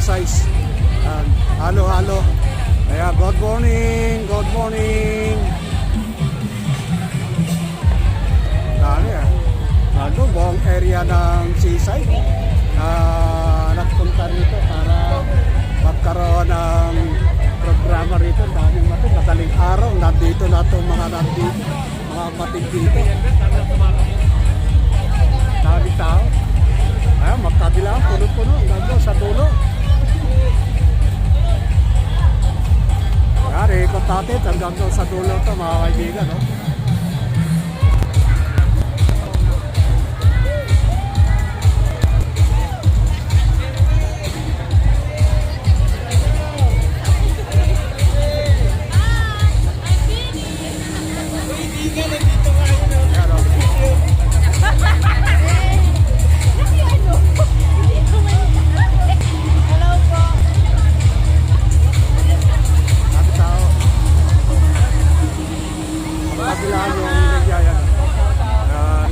exercise. Halo-halo. Kaya good morning, good morning. Dami Bago, buong area ng seaside. Nagpunta rito para magkaroon ng programa rito. Daming matid, madaling araw. Nandito na itong mga matid dito. Daming tao. Magkabilang, puno-puno. Hanggang sa dulo. Ikot natin hanggang sa dulo ito, mga kaibigan. No?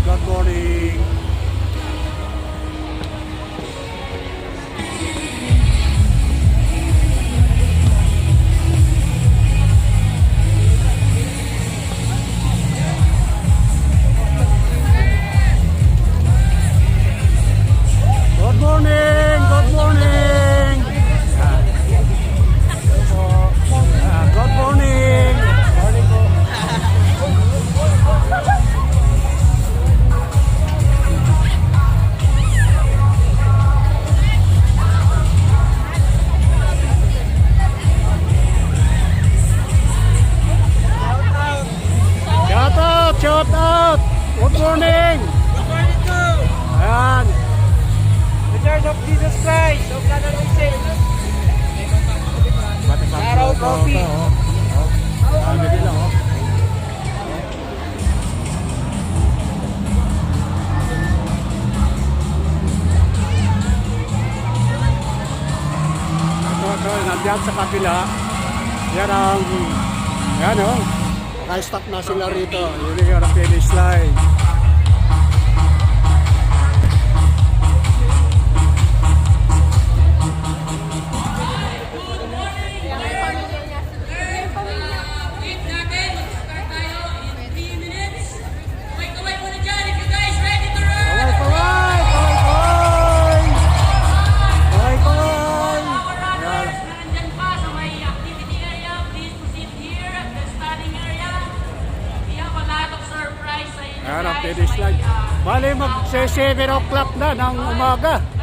Good morning. Good morning. Good morning. Good morning. Shout out! Good morning! Good morning to! Ayan! The Church of Jesus Christ of Cananaysin. Araw Coffee. Dami nila Ito, nandiyan sa kapila. Yan ang, yan naka-stop na sila rito. Yun yung finish line. Ayan ang finish line. Bali mag 7 o'clock na ng umaga.